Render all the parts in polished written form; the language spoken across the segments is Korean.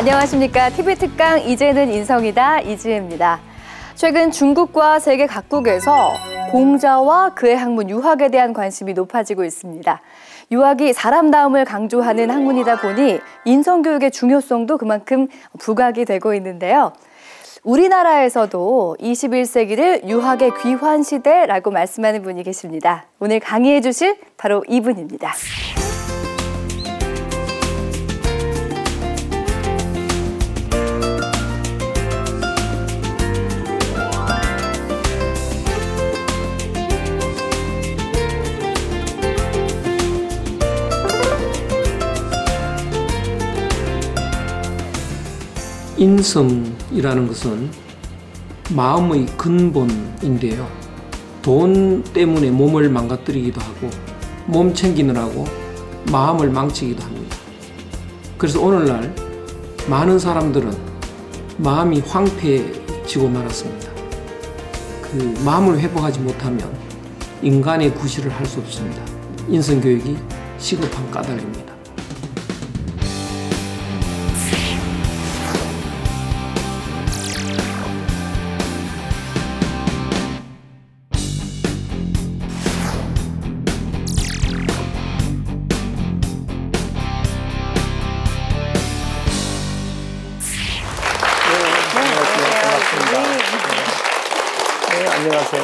안녕하십니까. TV 특강 이제는 인성이다. 이지혜입니다. 최근 중국과 세계 각국에서 공자와 그의 학문 유학에 대한 관심이 높아지고 있습니다. 유학이 사람다움을 강조하는 학문이다 보니 인성교육의 중요성도 그만큼 부각이 되고 있는데요. 우리나라에서도 21세기를 유학의 귀환 시대라고 말씀하는 분이 계십니다. 오늘 강의해 주실 바로 이분입니다. 인성이라는 것은 마음의 근본인데요. 돈 때문에 몸을 망가뜨리기도 하고 몸 챙기느라고 마음을 망치기도 합니다. 그래서 오늘날 많은 사람들은 마음이 황폐해지고 말았습니다. 그 마음을 회복하지 못하면 인간의 구실을 할 수 없습니다. 인성교육이 시급한 까닭입니다. 안녕하세요.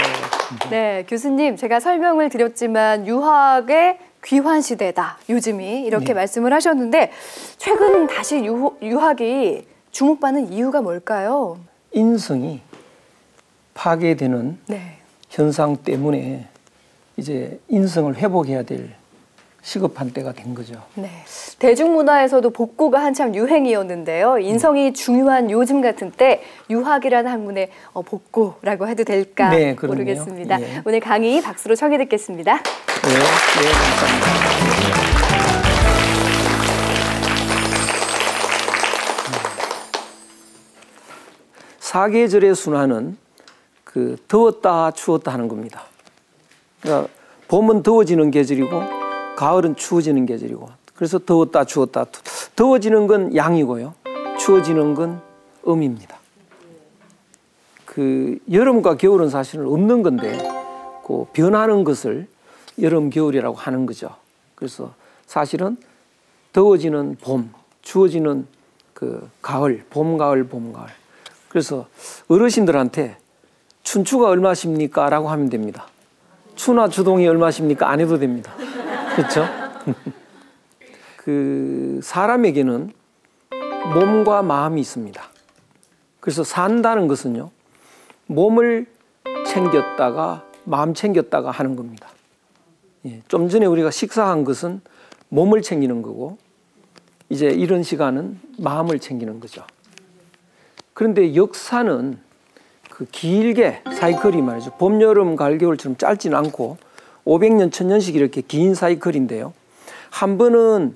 네, 교수님, 제가 설명을 드렸지만 유학의 귀환 시대다, 요즘이 이렇게 말씀을 하셨는데 최근 다시 유학이 주목받는 이유가 뭘까요? 인성이 파괴되는 현상 때문에 이제 인성을 회복해야 될 시급한 때가 된 거죠. 네. 대중문화에서도 복고가 한참 유행이었는데요. 인성이 중요한 요즘 같은 때 유학이라는 학문의 복고라고 해도 될까 모르겠습니다. 예. 오늘 강의 박수로 청해 듣겠습니다. 네, 감사합니다. 사계절의 순환은 그 더웠다 추웠다 하는 겁니다. 그러니까 봄은 더워지는 계절이고 가을은 추워지는 계절이고, 그래서 더웠다 추웠다. 더워지는 건 양이고요, 추워지는 건 음입니다. 그 여름과 겨울은 사실은 없는 건데 그 변하는 것을 여름 겨울이라고 하는 거죠. 그래서 사실은 더워지는 봄, 추워지는 그 가을, 봄 가을 봄 가을. 그래서 어르신들한테 춘추가 얼마십니까? 라고 하면 됩니다. 추나 추동이 얼마십니까? 안 해도 됩니다. 그렇죠? 그 사람에게는 몸과 마음이 있습니다. 그래서 산다는 것은요, 몸을 챙겼다가 마음 챙겼다가 하는 겁니다. 예, 좀 전에 우리가 식사한 것은 몸을 챙기는 거고, 이제 이런 시간은 마음을 챙기는 거죠. 그런데 역사는 그 길게 사이클이 말이죠. 봄, 여름, 가을, 겨울처럼 짧지는 않고 500년, 1000년씩 이렇게 긴 사이클인데요. 한 번은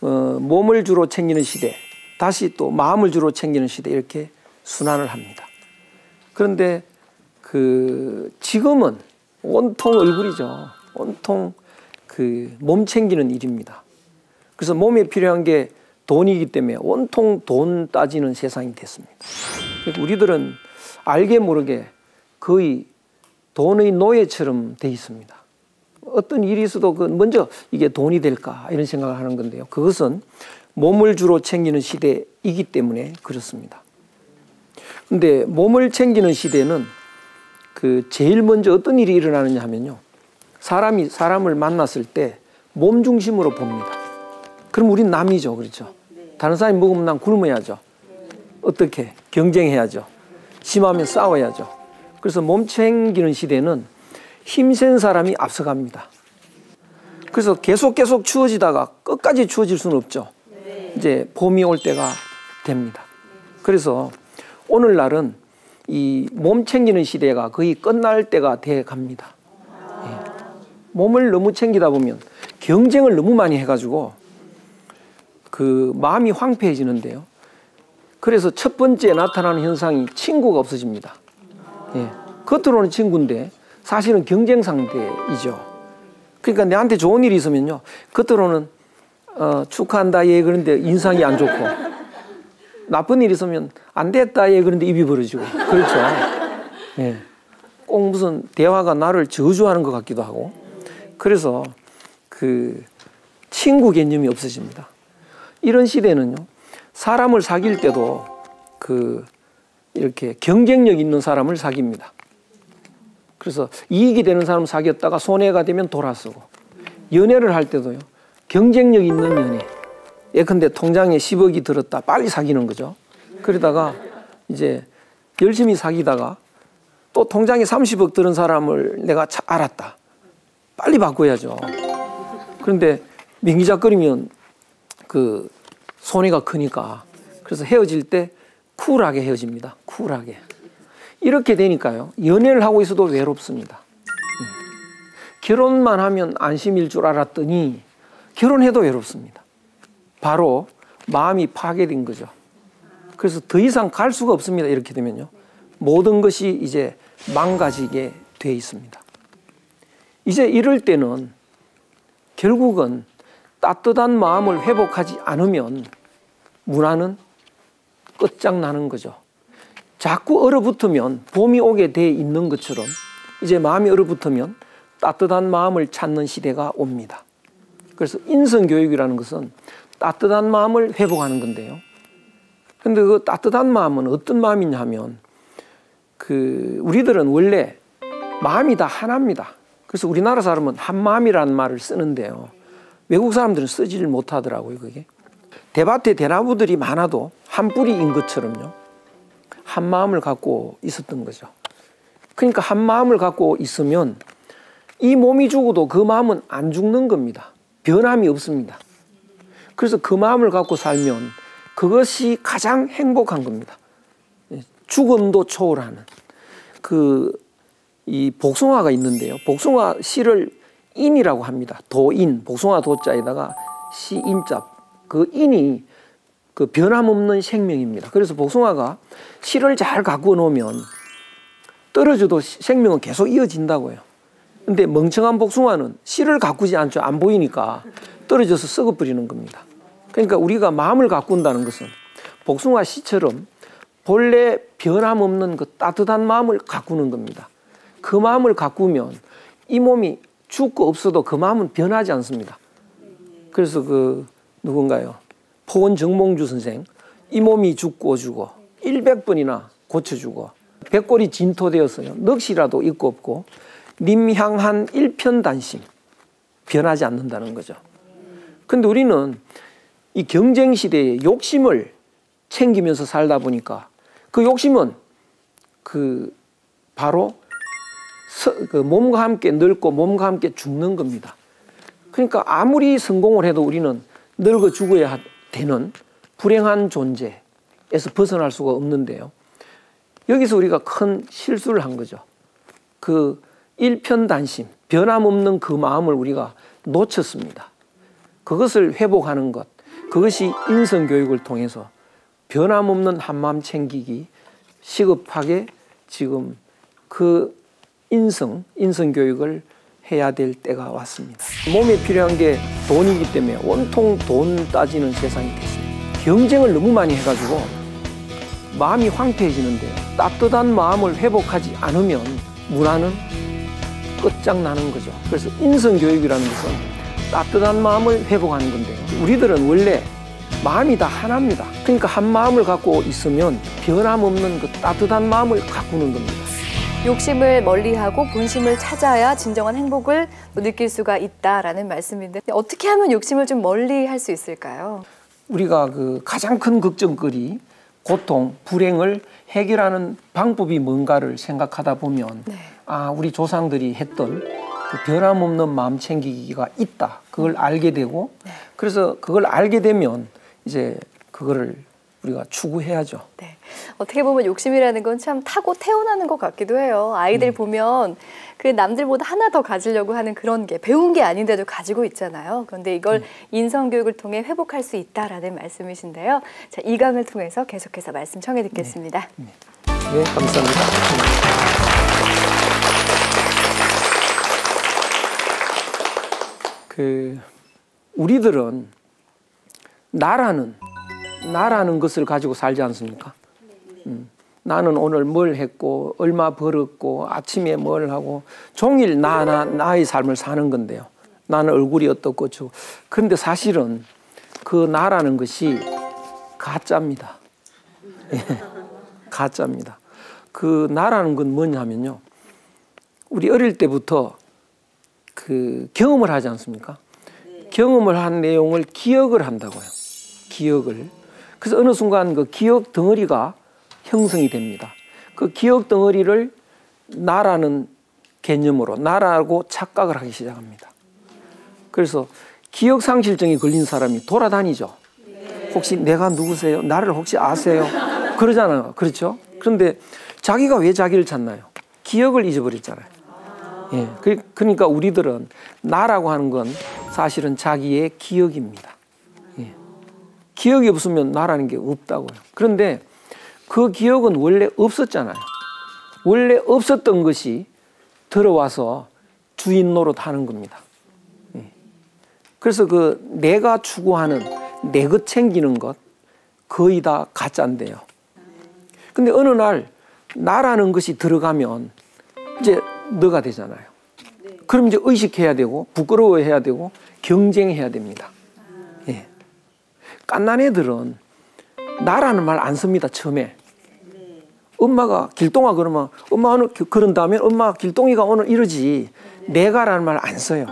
몸을 주로 챙기는 시대, 다시 또 마음을 주로 챙기는 시대, 이렇게 순환을 합니다. 그런데 그 지금은 온통 얼굴이죠. 온통 그 몸 챙기는 일입니다. 그래서 몸에 필요한 게 돈이기 때문에 온통 돈 따지는 세상이 됐습니다. 그러니까 우리들은 알게 모르게 거의 돈의 노예처럼 돼 있습니다. 어떤 일이 있어도 먼저 이게 돈이 될까 이런 생각을 하는 건데요. 그것은 몸을 주로 챙기는 시대이기 때문에 그렇습니다. 근데 몸을 챙기는 시대는 그 제일 먼저 어떤 일이 일어나느냐 하면요, 사람이 사람을 만났을 때 몸 중심으로 봅니다. 그럼 우린 남이죠. 그렇죠? 다른 사람이 먹으면 난 굶어야죠. 어떻게? 경쟁해야죠. 심하면 싸워야죠. 그래서 몸 챙기는 시대는 힘센 사람이 앞서갑니다. 그래서 계속 추워지다가 끝까지 추워질 수는 없죠. 이제 봄이 올 때가 됩니다. 그래서 오늘날은 이 몸 챙기는 시대가 거의 끝날 때가 돼 갑니다. 예. 몸을 너무 챙기다 보면 경쟁을 너무 많이 해가지고 그 마음이 황폐해지는데요. 그래서 첫 번째 나타나는 현상이 친구가 없어집니다. 예. 겉으로는 친구인데 사실은 경쟁 상대이죠. 그러니까 내한테 좋은 일이 있으면요, 겉으로는 축하한다, 예, 그런데 인상이 안 좋고, 나쁜 일 있으면 안 됐다 얘 그런데 입이 벌어지고 그렇죠. 예. 꼭 무슨 대화가 나를 저주하는 것 같기도 하고 그래서 그 친구 개념이 없어집니다. 이런 시대는요 사람을 사귈 때도 그 이렇게 경쟁력 있는 사람을 사깁니다. 그래서 이익이 되는 사람 사귀었다가 손해가 되면 돌아서고 연애를 할 때도요 경쟁력 있는 연애 예컨대 통장에 10억이 들었다 빨리 사귀는 거죠. 그러다가 이제 열심히 사귀다가 또 통장에 30억 들은 사람을 내가 알았다 빨리 바꿔야죠. 그런데 민기작거리면 그 손해가 크니까 그래서 헤어질 때 쿨하게 헤어집니다. 쿨하게. 이렇게 되니까요 연애를 하고 있어도 외롭습니다. 결혼만 하면 안심일 줄 알았더니 결혼해도 외롭습니다. 바로 마음이 파괴된 거죠. 그래서 더 이상 갈 수가 없습니다. 이렇게 되면요 모든 것이 이제 망가지게 돼 있습니다. 이제 이럴 때는 결국은 따뜻한 마음을 회복하지 않으면 문화는 끝장나는 거죠. 자꾸 얼어붙으면 봄이 오게 돼 있는 것처럼 이제 마음이 얼어붙으면 따뜻한 마음을 찾는 시대가 옵니다. 그래서 인성교육이라는 것은 따뜻한 마음을 회복하는 건데요. 근데 그 따뜻한 마음은 어떤 마음이냐 하면 우리들은 원래 마음이 다 하나입니다. 그래서 우리나라 사람은 한마음이라는 말을 쓰는데요. 외국 사람들은 쓰지를 못하더라고요. 그게 대밭에 대나무들이 많아도 한 뿌리인 것처럼요. 한 마음을 갖고 있었던 거죠. 그러니까 한 마음을 갖고 있으면 이 몸이 죽어도 그 마음은 안 죽는 겁니다. 변함이 없습니다. 그래서 그 마음을 갖고 살면 그것이 가장 행복한 겁니다. 죽음도 초월하는 이 복숭아가 있는데요. 복숭아 씨를 인이라고 합니다. 도인, 복숭아 도자에다가 시 인자. 그 인이 그 변함없는 생명입니다. 그래서 복숭아가 씨를 잘 가꾸어 놓으면 떨어져도 생명은 계속 이어진다고요. 근데 멍청한 복숭아는 씨를 가꾸지 않죠. 안 보이니까 떨어져서 썩어버리는 겁니다. 그러니까 우리가 마음을 가꾼다는 것은 복숭아 씨처럼 본래 변함없는 그 따뜻한 마음을 가꾸는 겁니다. 그 마음을 가꾸면 이 몸이 죽고 없어도 그 마음은 변하지 않습니다. 그래서 누군가요? 포원정몽주 선생 이 몸이 죽고 죽어 100번이나 고쳐주고 백골이 진토되었어요. 넋이라도 있고 없고 님향한 일편단심 변하지 않는다는 거죠. 근데 우리는 이 경쟁 시대에 욕심을 챙기면서 살다 보니까 그 욕심은 바로 몸과 함께 늙고 몸과 함께 죽는 겁니다. 그러니까 아무리 성공을 해도 우리는 늙어 죽어야 되는 불행한 존재에서 벗어날 수가 없는데요. 여기서 우리가 큰 실수를 한 거죠. 그 일편단심, 변함없는 그 마음을 우리가 놓쳤습니다. 그것을 회복하는 것, 그것이 인성교육을 통해서 변함없는 한마음 챙기기 시급하게 지금 그 인성교육을 해야 될 때가 왔습니다. 몸에 필요한 게 돈이기 때문에 온통 돈 따지는 세상이 됐습니다. 경쟁을 너무 많이 해가지고 마음이 황폐해지는데요. 따뜻한 마음을 회복하지 않으면 문화는 끝장나는 거죠. 그래서 인성교육이라는 것은 따뜻한 마음을 회복하는 건데요. 우리들은 원래 마음이 다 하나입니다. 그러니까 한 마음을 갖고 있으면 변함없는 그 따뜻한 마음을 가꾸는 겁니다. 욕심을 멀리하고 본심을 찾아야 진정한 행복을 느낄 수가 있다라는 말씀인데 어떻게 하면 욕심을 좀 멀리할 수 있을까요? 우리가 가장 큰 걱정거리, 고통, 불행을 해결하는 방법이 뭔가를 생각하다 보면 우리 조상들이 했던 그 변함없는 마음 챙기기가 있다. 그걸 알게 되고 그래서 그걸 알게 되면 이제 그거를 우리가 추구해야죠. 네. 어떻게 보면 욕심이라는 건 참 타고 태어나는 것 같기도 해요. 아이들 보면 그 남들보다 하나 더 가지려고 하는 그런 게 배운 게 아닌데도 가지고 있잖아요. 그런데 이걸 인성교육을 통해 회복할 수 있다라는 말씀이신데요. 자, 이 강을 통해서 계속해서 말씀 청해 듣겠습니다. 네, 감사합니다. 우리들은 나라는 나라는 것을 가지고 살지 않습니까? 나는 오늘 뭘 했고 얼마 벌었고 아침에 뭘 하고 종일 나의 삶을 사는 건데요. 나는 얼굴이 어떻고 저고. 그런데 사실은 그 나라는 것이 가짜입니다. 예, 가짜입니다. 그 나라는 건 뭐냐면요. 우리 어릴 때부터 그 경험을 하지 않습니까? 경험을 한 내용을 기억을 한다고요. 기억을. 그래서 어느 순간 그 기억 덩어리가 형성이 됩니다. 그 기억 덩어리를 나라는 개념으로 나라고 착각을 하기 시작합니다. 그래서 기억상실증이 걸린 사람이 돌아다니죠. 혹시 내가 누구세요? 나를 혹시 아세요? 그러잖아요. 그렇죠? 그런데 자기가 왜 자기를 찾나요? 기억을 잊어버렸잖아요. 예. 그러니까 우리들은 나라고 하는 건 사실은 자기의 기억입니다. 예. 기억이 없으면 나라는 게 없다고요. 그런데 그 기억은 원래 없었잖아요. 원래 없었던 것이 들어와서 주인 노릇하는 겁니다. 예. 그래서 그 내가 추구하는 내 것 챙기는 것 거의 다 가짜인데요. 근데 어느 날 나라는 것이 들어가면 이제 너가 되잖아요. 그럼 이제 의식해야 되고 부끄러워해야 되고 경쟁해야 됩니다. 예. 갓난 애들은 나라는 말 안 씁니다. 처음에. 엄마가 길동아 그러면 엄마 오늘 그런 다음에 엄마 길동이가 오늘 이러지 내가라는 말 안 써요.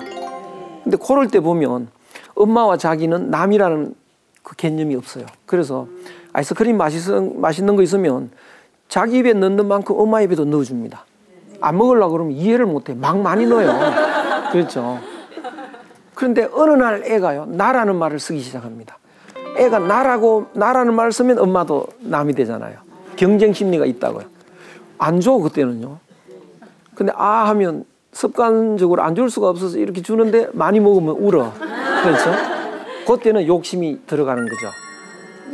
근데 그럴 때 보면 엄마와 자기는 남이라는 그 개념이 없어요. 그래서 아이스크림 맛있는 거 있으면 자기 입에 넣는 만큼 엄마 입에도 넣어줍니다. 안 먹으려고 그러면 이해를 못해. 막 많이 넣어요. 그렇죠. 그런데 어느 날 애가요, 나라는 말을 쓰기 시작합니다. 애가 나라는 말을 쓰면 엄마도 남이 되잖아요. 경쟁 심리가 있다고요. 안 줘, 그때는요. 근데 아 하면 습관적으로 안 줄 수가 없어서 이렇게 주는데 많이 먹으면 울어. 그렇죠? 그때는 욕심이 들어가는 거죠.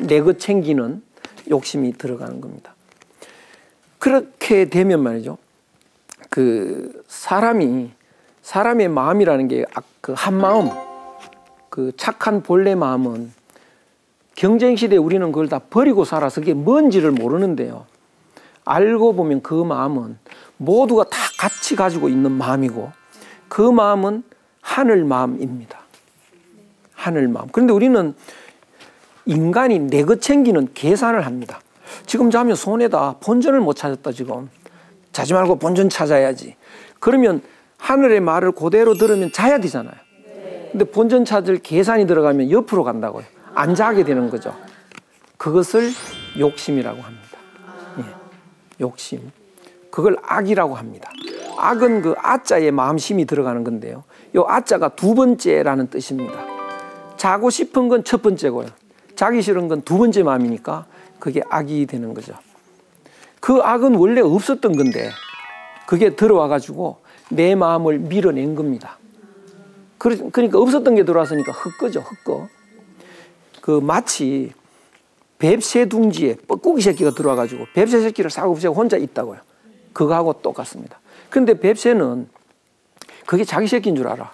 내 것 챙기는 욕심이 들어가는 겁니다. 그렇게 되면 말이죠. 그 사람의 마음이라는 게 그 한마음, 그 착한 본래 마음은 경쟁 시대에 우리는 그걸 다 버리고 살아서 그게 뭔지를 모르는데요. 알고 보면 그 마음은 모두가 다 같이 가지고 있는 마음이고 그 마음은 하늘 마음입니다. 하늘 마음. 그런데 우리는 인간이 내 것 챙기는 계산을 합니다. 지금 자면 손에다 본전을 못 찾았다 지금. 자지 말고 본전 찾아야지. 그러면 하늘의 말을 그대로 들으면 자야 되잖아요. 근데 본전 찾을 계산이 들어가면 옆으로 간다고요. 안 자게 되는 거죠. 그것을 욕심이라고 합니다. 예. 욕심. 그걸 악이라고 합니다. 악은 그 아자에 마음심이 들어가는 건데요. 이 아자가 두 번째라는 뜻입니다. 자고 싶은 건 첫 번째고요. 자기 싫은 건 두 번째 마음이니까 그게 악이 되는 거죠. 그 악은 원래 없었던 건데 그게 들어와가지고 내 마음을 밀어낸 겁니다. 그러니까 없었던 게 들어왔으니까 헛거죠, 헛거. 그 마치 뱁새 둥지에 뻐꾸기 새끼가 들어와가지고 뱁새 새끼를 싸고 없애고 혼자 있다고요. 그거하고 똑같습니다. 그런데 뱁새는 그게 자기 새끼인 줄 알아.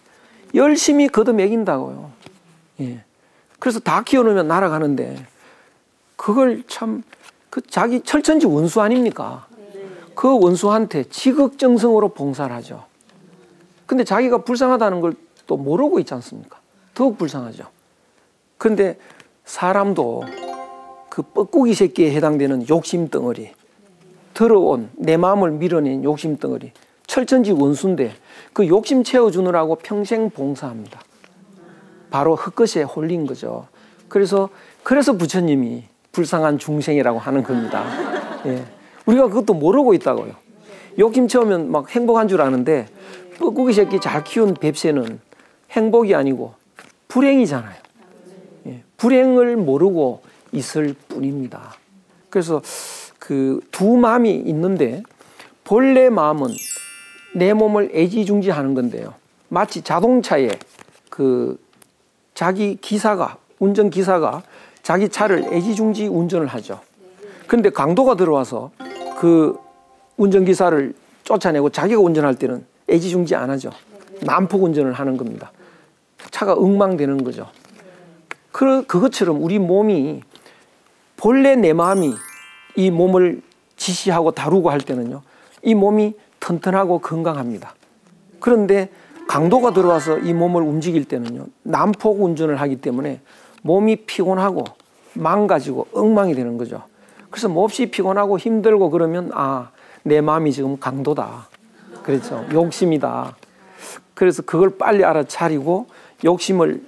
열심히 걷어먹인다고요. 예. 그래서 다 키워놓으면 날아가는데 그걸 참 그 자기 철천지 원수 아닙니까? 그 원수한테 지극정성으로 봉사를 하죠. 근데 자기가 불쌍하다는 걸 또 모르고 있지 않습니까? 더욱 불쌍하죠. 그런데 사람도 그 뻐꾸기 새끼에 해당되는 욕심덩어리, 들어온 내 마음을 밀어낸 욕심덩어리, 철천지 원수인데 그 욕심 채워주느라고 평생 봉사합니다. 바로 흙것에 홀린 거죠. 그래서 부처님이 불쌍한 중생이라고 하는 겁니다. 예. 우리가 그것도 모르고 있다고요. 욕심 채우면 막 행복한 줄 아는데 뻐꾸기 새끼 잘 키운 뱁새는 행복이 아니고 불행이잖아요. 예. 불행을 모르고 있을 뿐입니다. 그래서 그 두 마음이 있는데 본래 마음은 내 몸을 애지중지하는 건데요. 마치 자동차에 그 자기 기사가 운전기사가 자기 차를 애지중지 운전을 하죠. 그런데 강도가 들어와서 그 운전기사를 쫓아내고 자기가 운전할 때는 애지중지 안 하죠. 난폭 운전을 하는 겁니다. 차가 엉망되는 거죠. 그것처럼 우리 몸이 본래 내 마음이 이 몸을 지시하고 다루고 할 때는요, 이 몸이 튼튼하고 건강합니다. 그런데 강도가 들어와서 이 몸을 움직일 때는요, 난폭 운전을 하기 때문에 몸이 피곤하고 망가지고 엉망이 되는 거죠. 그래서 몹시 피곤하고 힘들고 그러면 내 마음이 지금 강도다. 그렇죠. 욕심이다. 그래서 그걸 빨리 알아차리고 욕심을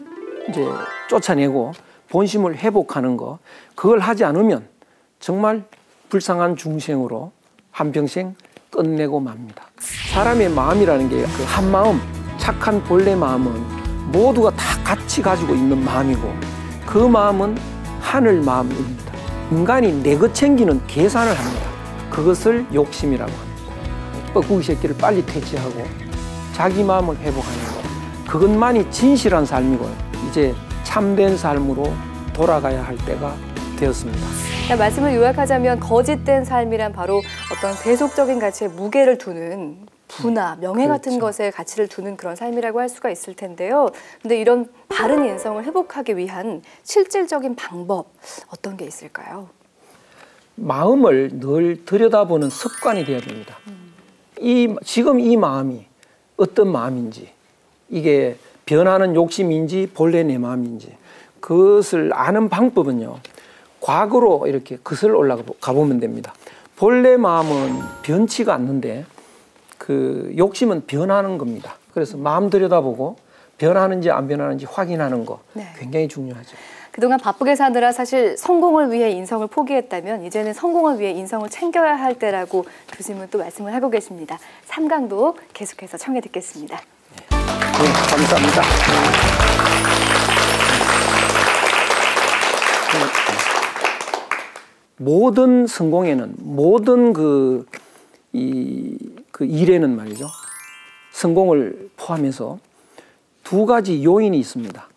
이제 쫓아내고 본심을 회복하는 거, 그걸 하지 않으면 정말 불쌍한 중생으로 한평생 끝내고 맙니다. 사람의 마음이라는 게 그 한마음, 착한 본래 마음은 모두가 다 같이 가지고 있는 마음이고 그 마음은 하늘 마음입니다. 인간이 내 것 챙기는 계산을 합니다. 그것을 욕심이라고 합니다. 뻐꾸기 새끼를 빨리 퇴치하고 자기 마음을 회복하는 것, 그것만이 진실한 삶이고 이제 참된 삶으로 돌아가야 할 때가 되었습니다. 말씀을 요약하자면 거짓된 삶이란 바로 어떤 세속적인 가치에 무게를 두는 부나 명예 같은 그렇죠. 것에 가치를 두는 그런 삶이라고 할 수가 있을 텐데요. 근데 이런 바른 인성을 회복하기 위한 실질적인 방법 어떤 게 있을까요? 마음을 늘 들여다보는 습관이 되어야 됩니다. 지금 이 마음이 어떤 마음인지, 이게 변하는 욕심인지 본래 내 마음인지, 그것을 아는 방법은요, 과거로 이렇게 거슬러 올라가 보면 됩니다. 본래 마음은 변치가 않는데 그 욕심은 변하는 겁니다. 그래서 마음 들여다보고 변하는지 안 변하는지 확인하는 거 굉장히 중요하죠. 그동안 바쁘게 사느라 사실 성공을 위해 인성을 포기했다면 이제는 성공을 위해 인성을 챙겨야 할 때라고 교수님은 또 말씀을 하고 계십니다. 삼강도 계속해서 청해 듣겠습니다. 네, 감사합니다. 모든 성공에는, 모든 그 일에는 말이죠, 성공을 포함해서 두 가지 요인이 있습니다.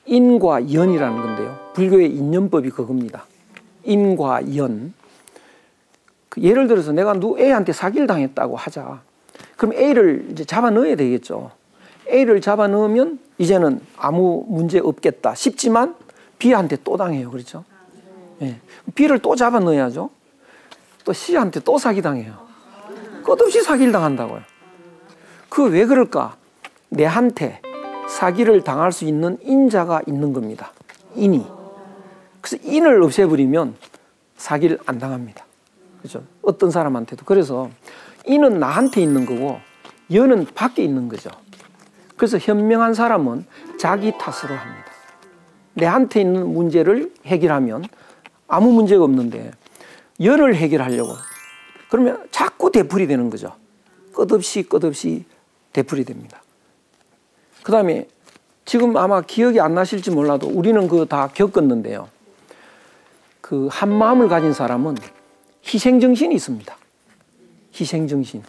인과 연이라는 건데요. 불교의 인연법이 그겁니다. 인과 연. 예를 들어서 내가 A한테 사기를 당했다고 하자. 그럼 A를 이제 잡아 넣어야 되겠죠. A를 잡아 넣으면 이제는 아무 문제 없겠다 싶지만 B한테 또 당해요. 그렇죠? 네. B를 또 잡아 넣어야죠. 또 C한테 또 사기 당해요. 끝없이 사기를 당한다고요. 그 왜 그럴까? 내한테 사기를 당할 수 있는 인자가 있는 겁니다. 인이. 그래서 인을 없애버리면 사기를 안 당합니다. 그렇죠? 어떤 사람한테도. 그래서 인은 나한테 있는 거고 연은 밖에 있는 거죠. 그래서 현명한 사람은 자기 탓으로 합니다. 내한테 있는 문제를 해결하면 아무 문제가 없는데 연을 해결하려고 그러면 자꾸 되풀이 되는 거죠. 끝없이 되풀이 됩니다. 그 다음에 지금 아마 기억이 안 나실지 몰라도 우리는 그거 다 겪었는데요. 그 한 마음을 가진 사람은 희생정신이 있습니다. 희생정신.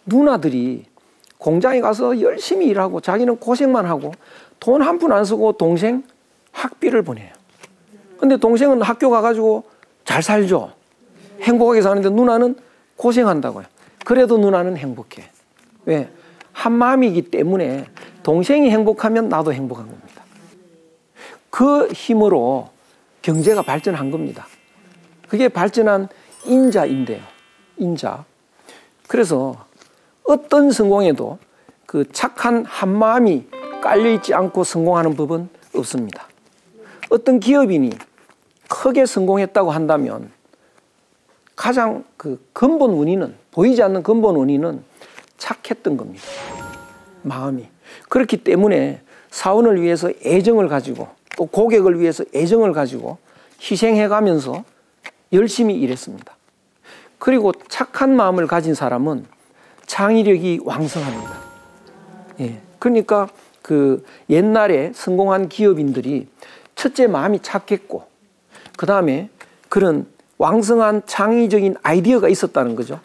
누나들이 공장에 가서 열심히 일하고 자기는 고생만 하고 돈 한 푼 안 쓰고 동생 학비를 보내요. 근데 동생은 학교 가가지고 잘 살죠. 행복하게 사는데 누나는 고생한다고요. 그래도 누나는 행복해. 왜? 한 마음이기 때문에 동생이 행복하면 나도 행복한 겁니다. 그 힘으로 경제가 발전한 겁니다. 그게 발전한 인자인데요. 인자. 그래서 어떤 성공에도 그 착한 한 마음이 깔려있지 않고 성공하는 법은 없습니다. 어떤 기업인이 크게 성공했다고 한다면 가장 그 근본 원인은, 보이지 않는 근본 원인은 착했던 겁니다. 마음이. 그렇기 때문에 사원을 위해서 애정을 가지고 또 고객을 위해서 애정을 가지고 희생해가면서 열심히 일했습니다. 그리고 착한 마음을 가진 사람은 창의력이 왕성합니다. 예. 그러니까 그 옛날에 성공한 기업인들이 첫째 마음이 착했고 그 다음에 그런 왕성한 창의적인 아이디어가 있었다는 거죠.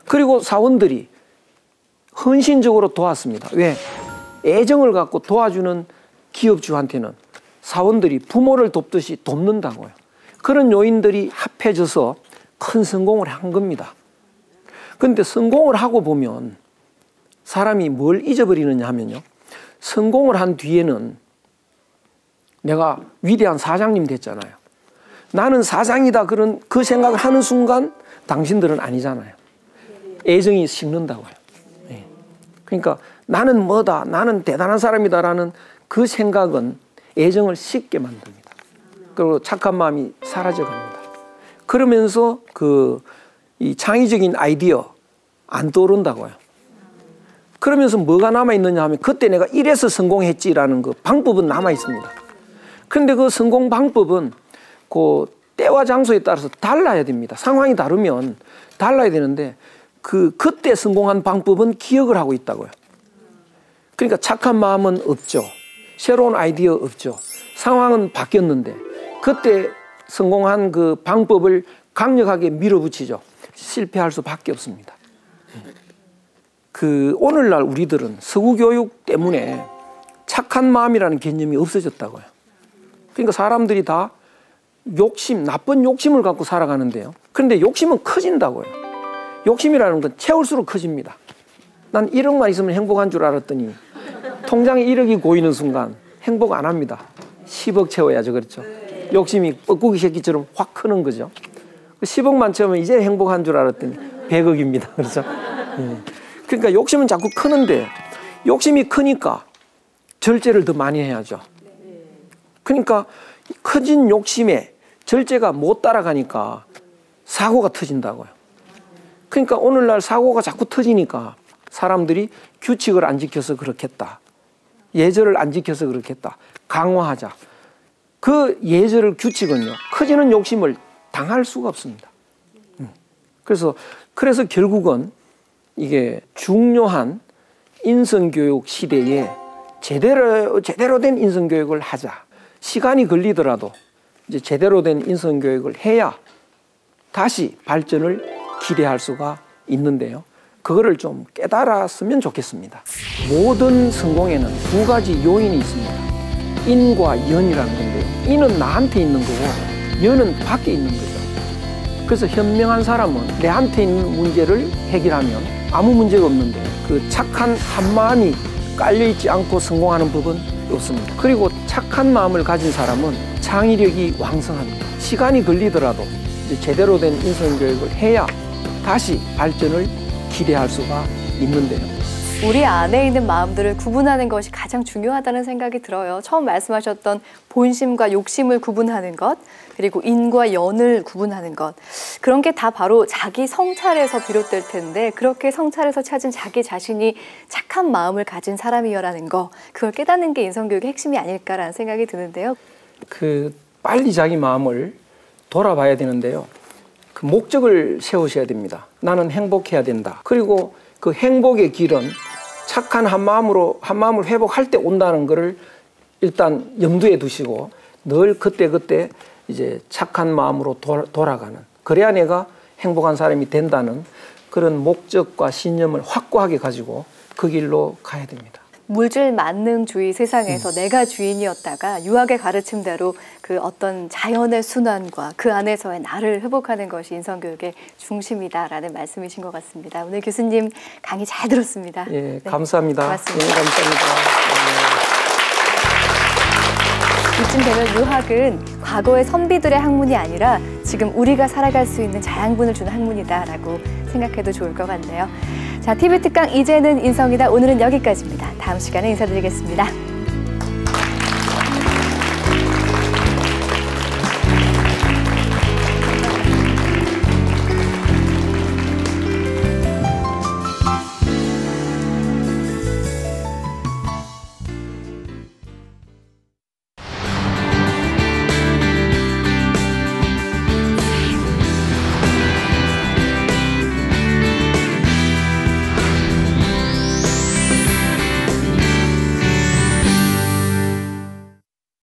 그리고 사원들이 헌신적으로 도왔습니다. 왜? 애정을 갖고 도와주는 기업주한테는 사원들이 부모를 돕듯이 돕는다고요. 그런 요인들이 합해져서 큰 성공을 한 겁니다. 그런데 성공을 하고 보면 사람이 뭘 잊어버리느냐 하면요. 성공을 한 뒤에는 내가 위대한 사장님 됐잖아요. 나는 사장이다 그런 그 생각을 하는 순간 당신들은 아니잖아요. 애정이 식는다고요. 예. 그러니까 나는 뭐다, 나는 대단한 사람이다라는 그 생각은 애정을 식게 만듭니다. 그리고 착한 마음이 사라져갑니다. 그러면서 이 창의적인 아이디어 안 떠오른다고요. 그러면서 뭐가 남아있느냐 하면 그때 내가 이래서 성공했지라는 그 방법은 남아있습니다. 그런데 그 성공 방법은 그 때와 장소에 따라서 달라야 됩니다. 상황이 다르면 달라야 되는데 그때 성공한 방법은 기억을 하고 있다고요. 그러니까 착한 마음은 없죠. 새로운 아이디어 없죠. 상황은 바뀌었는데 그때 성공한 그 방법을 강력하게 밀어붙이죠. 실패할 수밖에 없습니다. 오늘날 우리들은 서구 교육 때문에 착한 마음이라는 개념이 없어졌다고요. 그러니까 사람들이 다 나쁜 욕심을 갖고 살아가는데요. 그런데 욕심은 커진다고요. 욕심이라는 건 채울수록 커집니다. 난 1억만 있으면 행복한 줄 알았더니 통장에 1억이 고이는 순간 행복 안 합니다. 10억 채워야죠. 그렇죠? 욕심이 뻐꾸기 새끼처럼 확 크는 거죠. 10억만 채우면 이제 행복한 줄 알았더니 100억입니다. 그렇죠? 그러니까 욕심은 자꾸 크는데 욕심이 크니까 절제를 더 많이 해야죠. 그러니까 커진 욕심에 절제가 못 따라가니까 사고가 터진다고요. 그러니까 오늘날 사고가 자꾸 터지니까 사람들이 규칙을 안 지켜서 그렇겠다. 예절을 안 지켜서 그렇겠다. 강화하자. 그 예절을 규칙은요. 커지는 욕심을 당할 수가 없습니다. 그래서 결국은 이게 중요한 인성교육 시대에 제대로 된 인성교육을 하자. 시간이 걸리더라도 이제 제대로 된 인성교육을 해야 다시 발전을 기대할 수가 있는데요. 그거를 좀 깨달았으면 좋겠습니다. 모든 성공에는 두 가지 요인이 있습니다. 인과 연이라는 건데요. 인은 나한테 있는 거고 연은 밖에 있는 거죠. 그래서 현명한 사람은 내한테 있는 문제를 해결하면 아무 문제가 없는데 그 착한 한마음이 깔려있지 않고 성공하는 법은 없습니다. 그리고 착한 마음을 가진 사람은 창의력이 왕성합니다. 시간이 걸리더라도 이제 제대로 된 인성교육을 해야 다시 발전을 기대할 수가 있는데요. 우리 안에 있는 마음들을 구분하는 것이 가장 중요하다는 생각이 들어요. 처음 말씀하셨던 본심과 욕심을 구분하는 것, 그리고 인과 연을 구분하는 것. 그런 게 다 바로 자기 성찰에서 비롯될 텐데 그렇게 성찰에서 찾은 자기 자신이 착한 마음을 가진 사람이여라는 거, 그걸 깨닫는 게 인성교육의 핵심이 아닐까라는 생각이 드는데요. 빨리 자기 마음을 돌아봐야 되는데요. 그 목적을 세우셔야 됩니다. 나는 행복해야 된다. 그리고 그 행복의 길은 착한 한마음을 회복할 때 온다는 것을 일단 염두에 두시고 늘 그때 이제 착한 마음으로 돌아가는, 그래야 내가 행복한 사람이 된다는 그런 목적과 신념을 확고하게 가지고 그 길로 가야 됩니다. 물질 만능주의 세상에서 내가 주인이었다가 유학의 가르침대로 그 어떤 자연의 순환과 그 안에서의 나를 회복하는 것이 인성교육의 중심이다라는 말씀이신 것 같습니다. 오늘 교수님 강의 잘 들었습니다. 예, 네, 감사합니다. 고맙습니다. 예, 감사합니다. 이쯤 되면 유학은 과거의 선비들의 학문이 아니라 지금 우리가 살아갈 수 있는 자양분을 주는 학문이다라고 생각해도 좋을 것 같네요. 자, TV 특강 이제는 인성이다. 오늘은 여기까지입니다. 다음 시간에 인사드리겠습니다.